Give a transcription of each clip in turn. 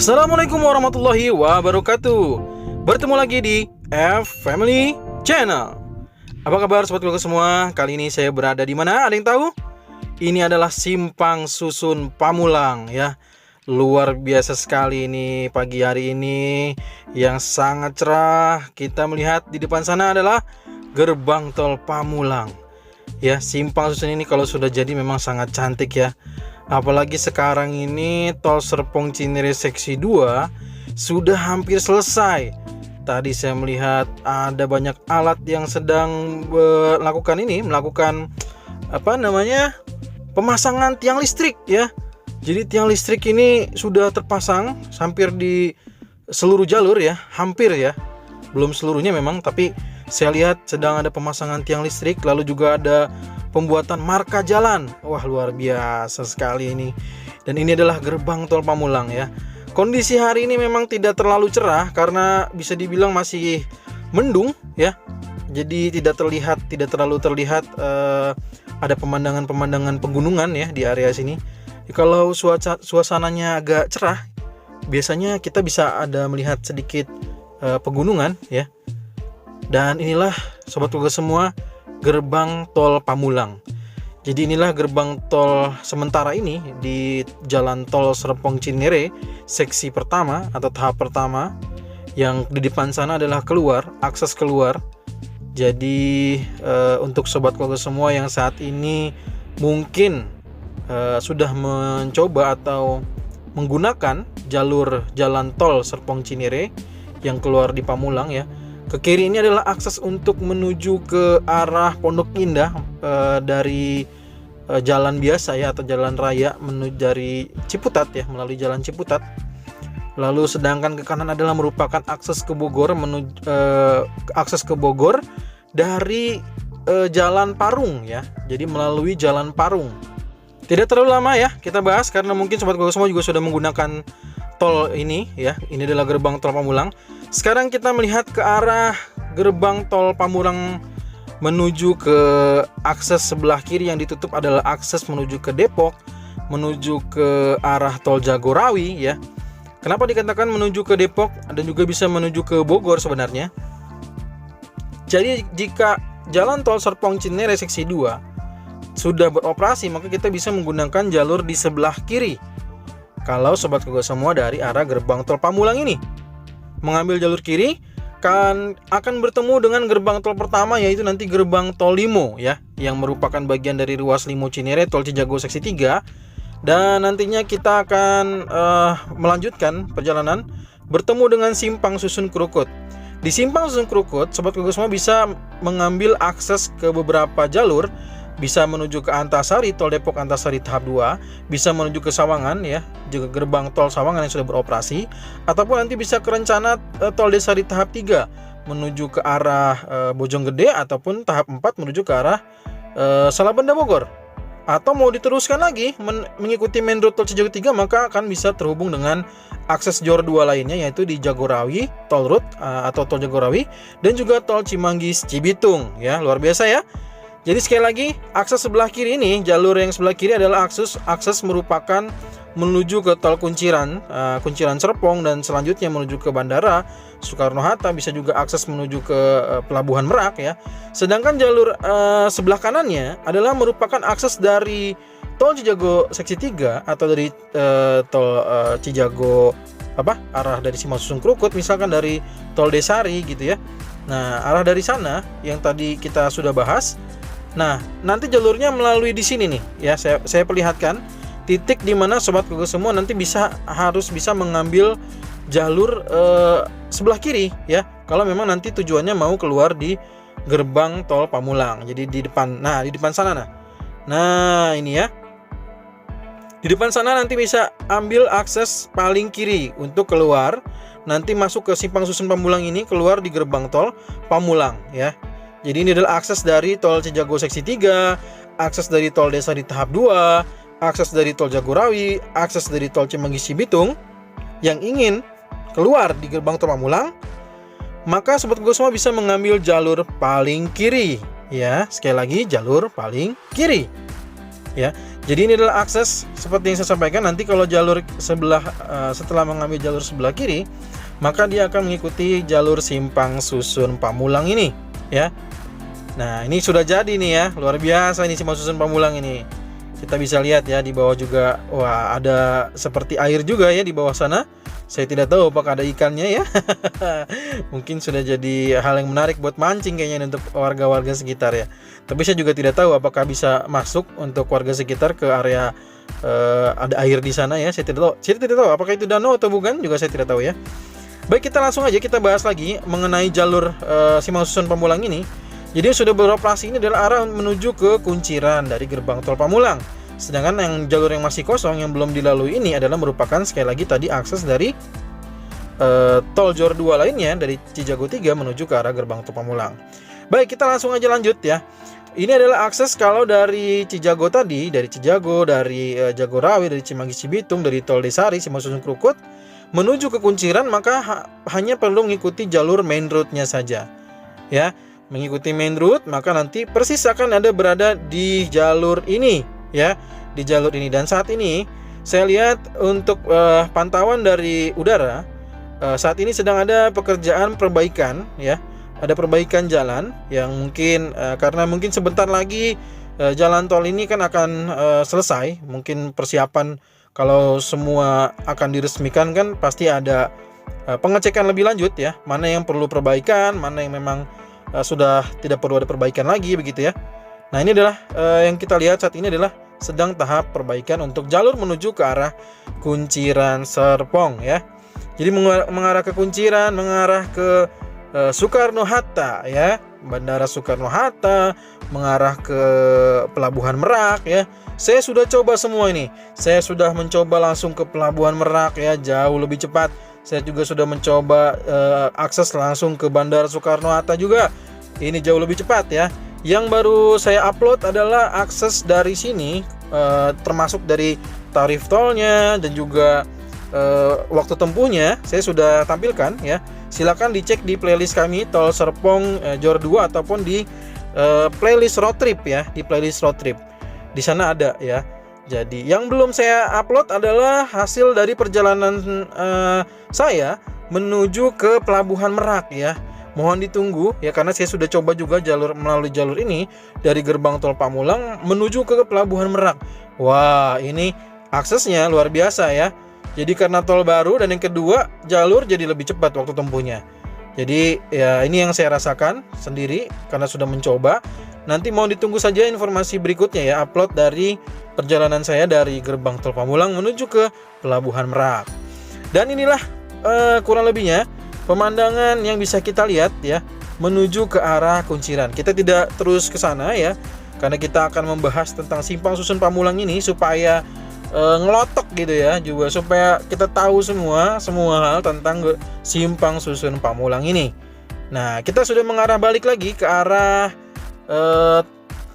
Assalamualaikum warahmatullahi wabarakatuh. Bertemu lagi di F Family Channel. Apa kabar sobat keluarga semua? Kali ini saya berada di mana? Ada yang tahu? Ini adalah Simpang Susun Pamulang ya. Luar biasa sekali ini pagi hari ini yang sangat cerah. Kita melihat di depan sana adalah gerbang tol Pamulang. Ya, Simpang Susun ini kalau sudah jadi memang sangat cantik ya. Apalagi sekarang ini tol Serpong Cinere seksi 2 sudah hampir selesai. Tadi saya melihat ada banyak alat yang sedang melakukan pemasangan tiang listrik ya. Jadi tiang listrik ini sudah terpasang hampir di seluruh jalur ya, hampir ya. Belum seluruhnya memang, tapi saya lihat sedang ada pemasangan tiang listrik, lalu juga ada pembuatan marka jalan. Wah, luar biasa sekali ini. Dan ini adalah gerbang tol Pamulang ya. Kondisi hari ini memang tidak terlalu cerah karena bisa dibilang masih mendung ya. Jadi tidak terlalu terlihat ada pemandangan pegunungan ya di area sini. Kalau suasananya agak cerah, biasanya kita bisa ada melihat sedikit pegunungan ya. Dan inilah sobat keluarga semua, gerbang tol Pamulang. Jadi inilah gerbang tol sementara ini di jalan tol Serpong Cinere seksi pertama atau tahap pertama. Yang di depan sana adalah akses keluar. Jadi untuk sobat keluarga semua yang saat ini mungkin sudah mencoba atau menggunakan jalur jalan tol Serpong Cinere yang keluar di Pamulang ya. Ke kiri ini adalah akses untuk menuju ke arah Pondok Indah dari jalan biasa ya, atau jalan raya menuju dari Ciputat ya, melalui jalan Ciputat. Lalu sedangkan ke kanan adalah merupakan akses ke Bogor dari jalan Parung ya. Jadi melalui jalan Parung. Tidak terlalu lama ya kita bahas karena mungkin sobat keluarga semua juga sudah menggunakan tol ini ya. Ini adalah gerbang tol Pamulang. Sekarang kita melihat ke arah gerbang tol Pamulang menuju ke akses sebelah kiri yang ditutup adalah akses menuju ke Depok, menuju ke arah tol Jagorawi ya. Kenapa dikatakan menuju ke Depok dan juga bisa menuju ke Bogor sebenarnya? Jadi jika jalan tol Serpong Cinere seksi 2 sudah beroperasi, maka kita bisa menggunakan jalur di sebelah kiri. Kalau sobat keluarga semua dari arah gerbang tol Pamulang ini mengambil jalur kiri akan bertemu dengan gerbang tol pertama, yaitu nanti gerbang tol Limo ya, yang merupakan bagian dari ruas Limo Cinere tol Cijago seksi 3. Dan nantinya kita akan melanjutkan perjalanan bertemu dengan Simpang Susun Krukut. Di Simpang Susun Krukut sobat keluarga semua bisa mengambil akses ke beberapa jalur. Bisa menuju ke Antasari, tol Depok Antasari tahap 2, bisa menuju ke Sawangan ya, juga gerbang tol Sawangan yang sudah beroperasi, ataupun nanti bisa ke rencana tol Desari tahap 3 menuju ke arah Bojonggede, ataupun tahap 4 menuju ke arah Salabenda Bogor. Atau mau diteruskan lagi mengikuti main road tol Cijago 3, maka akan bisa terhubung dengan akses JOR 2 lainnya, yaitu di Jagorawi Tol Road atau tol Jagorawi, dan juga tol Cimanggis Cibitung ya. Luar biasa ya. Jadi sekali lagi, akses sebelah kiri ini, jalur yang sebelah kiri adalah akses merupakan menuju ke tol Kunciran Serpong, dan selanjutnya menuju ke Bandara Soekarno-Hatta, bisa juga akses menuju ke Pelabuhan Merak ya. Sedangkan jalur sebelah kanannya adalah merupakan akses dari tol Cijago seksi 3 atau dari tol Cijago arah dari Simpang Susun Krukut, misalkan dari tol Desari gitu ya. Nah, arah dari sana yang tadi kita sudah bahas. Nah, nanti jalurnya melalui di sini nih ya, saya perlihatkan titik di mana sobat keluarga semua nanti harus bisa mengambil jalur sebelah kiri ya, kalau memang nanti tujuannya mau keluar di gerbang tol Pamulang. Jadi di depan sana nah ini ya, di depan sana nanti bisa ambil akses paling kiri untuk keluar, nanti masuk ke Simpang Susun Pamulang ini, keluar di gerbang tol Pamulang ya. Jadi ini adalah akses dari tol Cijago seksi 3, akses dari tol Desari tahap 2, akses dari tol Jagorawi, akses dari tol Cimanggis Cibitung. Yang ingin keluar di gerbang tol Pamulang, maka sobat keluarga semua bisa mengambil jalur paling kiri ya. Sekali lagi, jalur paling kiri. ya. Jadi ini adalah akses seperti yang saya sampaikan. Nanti kalau jalur sebelah setelah mengambil jalur sebelah kiri, maka dia akan mengikuti jalur simpang susun Pamulang ini, ya. Nah, ini sudah jadi nih ya. Luar biasa ini simpang susun Pamulang ini. Kita bisa lihat ya di bawah juga, wah ada seperti air juga ya di bawah sana. Saya tidak tahu apakah ada ikannya ya. Mungkin sudah jadi hal yang menarik buat mancing kayaknya untuk warga-warga sekitar ya. Tapi saya juga tidak tahu apakah bisa masuk untuk warga sekitar ke area ada air di sana ya. Saya tidak tahu. Saya tidak tahu apakah itu danau atau bukan, juga saya tidak tahu ya. Baik, kita langsung aja kita bahas lagi mengenai jalur simpang susun Pamulang ini. Jadi sudah beroperasi ini adalah arah menuju ke Kunciran dari gerbang tol Pamulang. Sedangkan yang jalur yang masih kosong yang belum dilalui ini adalah merupakan sekali lagi tadi akses dari tol Jor 2 lainnya dari Cijago 3 menuju ke arah gerbang tol Pamulang. Baik, kita langsung aja lanjut ya. Ini adalah akses kalau dari Cijago tadi, dari Cijago, dari Jagorawi, dari Cimanggis Cibitung, dari tol Desari, Simpang Susun Krukut menuju ke Kunciran, maka hanya perlu mengikuti jalur main road-nya saja. Ya, mengikuti main road, maka nanti persis akan ada berada di jalur ini ya, di jalur ini. Dan saat ini saya lihat untuk pantauan dari udara, saat ini sedang ada pekerjaan perbaikan ya. Ada perbaikan jalan yang mungkin karena mungkin sebentar lagi jalan tol ini kan akan selesai. Mungkin persiapan kalau semua akan diresmikan kan pasti ada pengecekan lebih lanjut ya, mana yang perlu perbaikan, mana yang memang sudah tidak perlu ada perbaikan lagi begitu ya. Nah, ini adalah yang kita lihat saat ini adalah sedang tahap perbaikan untuk jalur menuju ke arah Kunciran Serpong ya. Jadi mengarah ke Kunciran, mengarah ke Soekarno-Hatta ya, Bandara Soekarno-Hatta, mengarah ke Pelabuhan Merak ya. Saya sudah coba semua ini. Saya sudah mencoba langsung ke Pelabuhan Merak ya, jauh lebih cepat. Saya juga sudah mencoba akses langsung ke Bandara Soekarno-Hatta juga. Ini jauh lebih cepat ya. Yang baru saya upload adalah akses dari sini, termasuk dari tarif tolnya dan juga waktu tempuhnya saya sudah tampilkan ya. Silakan dicek di playlist kami Tol Serpong Jor 2 ataupun di playlist road trip ya, di playlist road trip. Di sana ada ya. Jadi yang belum saya upload adalah hasil dari perjalanan saya menuju ke Pelabuhan Merak ya. Mohon ditunggu ya, karena saya sudah coba juga melalui jalur ini dari gerbang tol Pamulang menuju ke Pelabuhan Merak. Wah, ini aksesnya luar biasa ya. Jadi karena tol baru dan yang kedua jalur jadi lebih cepat waktu tempuhnya. Jadi ya ini yang saya rasakan sendiri karena sudah mencoba. Nanti mau ditunggu saja informasi berikutnya ya, upload dari perjalanan saya dari gerbang tol Pamulang menuju ke Pelabuhan Merak. Dan inilah kurang lebihnya pemandangan yang bisa kita lihat ya menuju ke arah Kunciran. Kita tidak terus ke sana ya, karena kita akan membahas tentang simpang susun Pamulang ini supaya ngelotok gitu ya, juga supaya kita tahu semua hal tentang simpang susun Pamulang ini. Nah, kita sudah mengarah balik lagi ke arah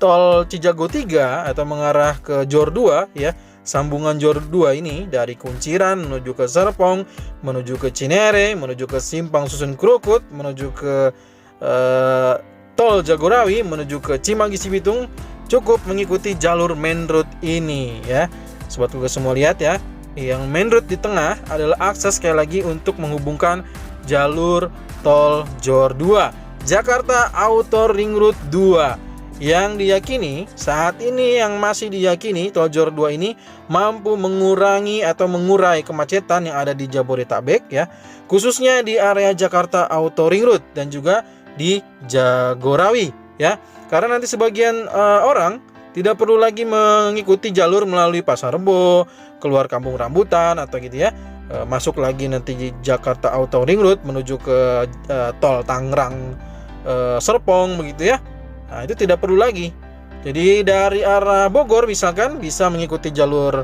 tol Cijago 3 atau mengarah ke Jor 2 ya. Sambungan Jor 2 ini dari Kunciran menuju ke Serpong, menuju ke Cinere, menuju ke Simpang Susun Krukut, menuju ke tol Jagorawi, menuju ke Cimanggis Cibitung. Cukup mengikuti jalur main road ini ya. Sobat Google semua lihat ya, yang main road di tengah adalah akses sekali lagi untuk menghubungkan jalur tol Jor 2, Jakarta Outer Ring Road 2. Yang diyakini saat ini, yang masih diyakini tol Jor 2 ini mampu mengurangi atau mengurai kemacetan yang ada di Jabodetabek ya, khususnya di area Jakarta Outer Ring Road dan juga di Jagorawi ya. Karena nanti sebagian orang tidak perlu lagi mengikuti jalur melalui Pasar Rebo, keluar Kampung Rambutan atau gitu ya, masuk lagi nanti di Jakarta Outer Ring Road menuju ke tol Tangerang Serpong begitu ya. Nah, itu tidak perlu lagi. Jadi dari arah Bogor misalkan bisa mengikuti jalur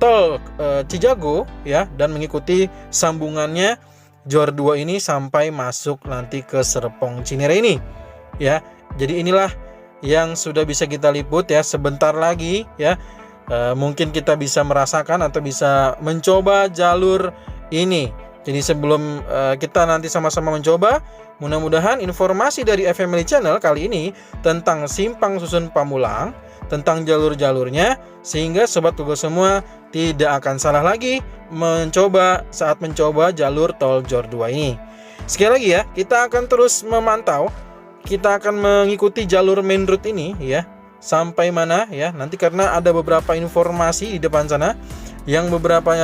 tol Cijago ya, dan mengikuti sambungannya Jor 2 ini sampai masuk nanti ke Serpong Cinere ini ya. Jadi inilah yang sudah bisa kita liput ya sebentar lagi ya. Mungkin kita bisa merasakan atau bisa mencoba jalur ini. Jadi sebelum kita nanti sama-sama mencoba, mudah-mudahan informasi dari FMLI Channel kali ini tentang simpang susun Pamulang tentang jalur-jalurnya, sehingga sobat Gogo semua tidak akan salah lagi saat mencoba jalur tol JOR 2 ini. Sekali lagi ya, kita akan terus memantau, kita akan mengikuti jalur main road ini ya, sampai mana ya nanti, karena ada beberapa informasi di depan sana yang beberapa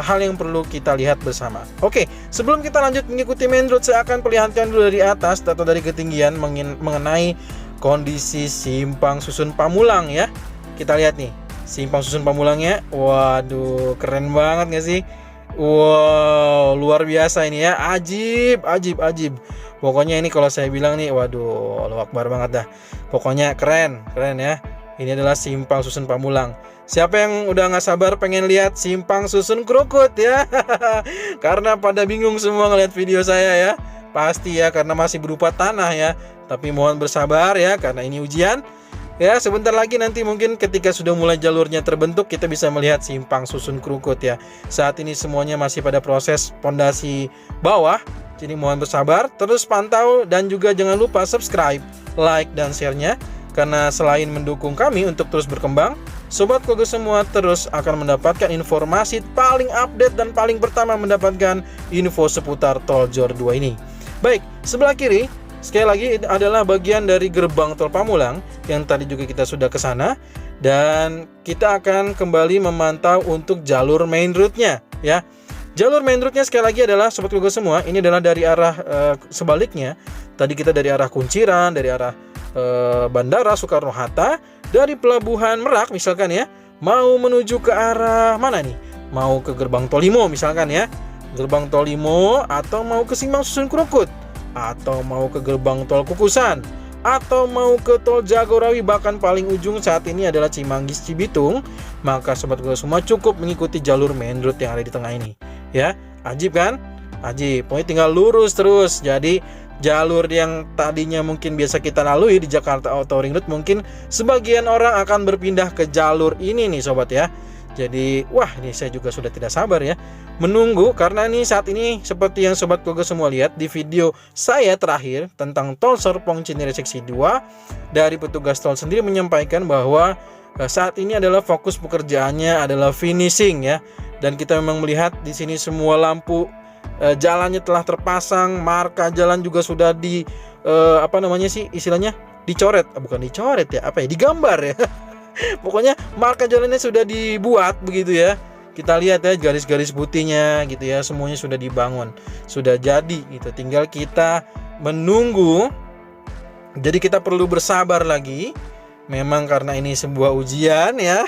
hal yang perlu kita lihat bersama. Oke, sebelum kita lanjut mengikuti main road, saya akan perlihatkan dulu dari atas atau dari ketinggian mengenai kondisi simpang susun Pamulang ya. Kita lihat nih simpang susun Pamulangnya. Waduh, keren banget gak sih? Wow, luar biasa ini ya. Ajib. Pokoknya ini kalau saya bilang nih, waduh, Allahu Akbar banget dah. Pokoknya keren ya. Ini adalah simpang susun Pamulang. Siapa yang udah gak sabar pengen lihat simpang susun Krukut ya? Karena pada bingung semua ngeliat video saya ya. Pasti ya, karena masih berupa tanah ya. Tapi mohon bersabar ya, karena ini ujian. Ya, sebentar lagi nanti mungkin ketika sudah mulai jalurnya terbentuk, kita bisa melihat simpang susun Krukut ya. Saat ini semuanya masih pada proses pondasi bawah. Jadi mohon bersabar, terus pantau, dan juga jangan lupa subscribe, like, dan share-nya. Karena selain mendukung kami untuk terus berkembang, Sobat Gogo semua terus akan mendapatkan informasi paling update dan paling pertama mendapatkan info seputar tol JOR 2 ini. Baik, sebelah kiri, sekali lagi itu adalah bagian dari gerbang tol Pamulang yang tadi juga kita sudah ke sana, dan kita akan kembali memantau untuk jalur main route-nya ya. Jalur main route-nya sekali lagi adalah Sobat Gogo semua, ini adalah dari arah sebaliknya. Tadi kita dari arah Kunciran, dari arah Bandara Soekarno-Hatta, dari Pelabuhan Merak misalkan ya, mau menuju ke arah mana nih? Mau ke gerbang tol Limo misalkan ya, gerbang tol Limo, atau mau ke simpang susun Krukut, atau mau ke gerbang tol Kukusan, atau mau ke tol Jagorawi, bahkan paling ujung saat ini adalah Cimanggis Cibitung, maka Sobat Gogo semua cukup mengikuti jalur main road yang ada di tengah ini ya. Ajib kan? Ajib. Pokoknya tinggal lurus terus. Jadi jalur yang tadinya mungkin biasa kita lalui di Jakarta Auto Ring Road, mungkin sebagian orang akan berpindah ke jalur ini nih sobat ya. Jadi wah, ini saya juga sudah tidak sabar ya menunggu, karena ini saat ini seperti yang Sobat Gogo semua lihat di video saya terakhir tentang tol Serpong Cinere seksi 2, dari petugas tol sendiri menyampaikan bahwa saat ini adalah fokus pekerjaannya adalah finishing ya. Dan kita memang melihat di sini semua lampu jalannya telah terpasang, marka jalan juga sudah dicoret, bukan dicoret ya, digambar ya. Pokoknya marka jalannya sudah dibuat begitu ya. Kita lihat ya garis-garis putihnya gitu ya, semuanya sudah dibangun, sudah jadi gitu. Tinggal kita menunggu. Jadi kita perlu bersabar lagi. Memang karena ini sebuah ujian ya.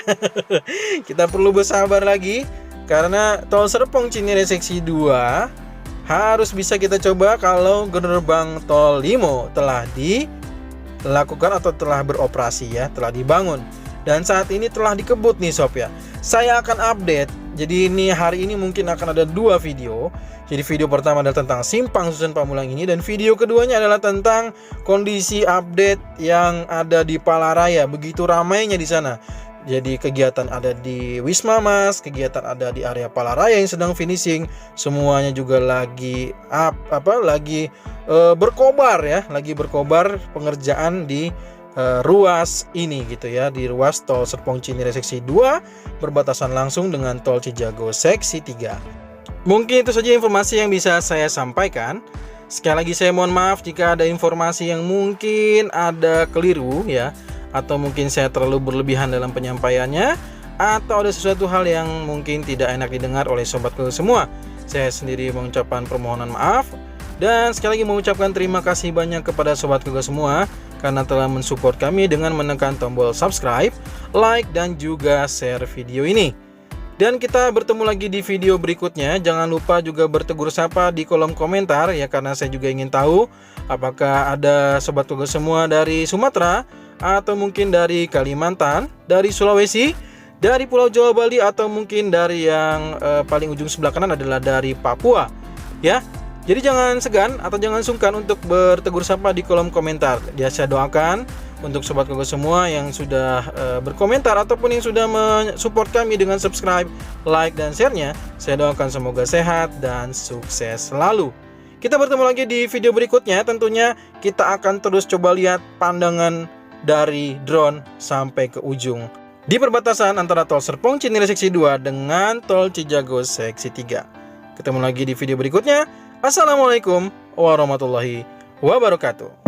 Kita perlu bersabar lagi. Karena tol Serpong Cinere seksi 2 harus bisa kita coba kalau gerbang tol Limo telah dilakukan atau telah beroperasi ya, telah dibangun. Dan saat ini telah dikebut nih sob ya. Saya akan update. Jadi ini hari ini mungkin akan ada 2 video. Jadi video pertama adalah tentang simpang susun Pamulang ini, dan video keduanya adalah tentang kondisi update yang ada di Palaraya. Begitu ramainya di sana. Jadi kegiatan ada di Wisma Mas, kegiatan ada di area Palaraya yang sedang finishing, semuanya juga lagi berkobar ya, lagi berkobar pengerjaan di ruas ini gitu ya, di ruas tol Serpong Cinere seksi 2 berbatasan langsung dengan tol Cijago seksi 3. Mungkin itu saja informasi yang bisa saya sampaikan. Sekali lagi saya mohon maaf jika ada informasi yang mungkin ada keliru ya, atau mungkin saya terlalu berlebihan dalam penyampaiannya, atau ada sesuatu hal yang mungkin tidak enak didengar oleh Sobat Gogo semua. Saya sendiri mengucapkan permohonan maaf, dan sekali lagi mengucapkan terima kasih banyak kepada Sobat Gogo semua karena telah mensupport kami dengan menekan tombol subscribe, like, dan juga share video ini. Dan kita bertemu lagi di video berikutnya. Jangan lupa juga bertegur sapa di kolom komentar ya, karena saya juga ingin tahu apakah ada Sobat Gogo semua dari Sumatera, atau mungkin dari Kalimantan, dari Sulawesi, dari Pulau Jawa, Bali, atau mungkin dari yang paling ujung sebelah kanan adalah dari Papua ya. Jadi jangan segan atau jangan sungkan untuk bertegur sapa di kolom komentar. Ya, saya doakan untuk Sobat Gogo semua yang sudah berkomentar ataupun yang sudah mensupport kami dengan subscribe, like, dan share-nya. Saya doakan semoga sehat dan sukses selalu. Kita bertemu lagi di video berikutnya. Tentunya kita akan terus coba lihat pandangan dari drone sampai ke ujung di perbatasan antara tol Serpong Cinere seksi 2 dengan tol Cijago seksi 3. Ketemu lagi di video berikutnya. Assalamualaikum warahmatullahi wabarakatuh.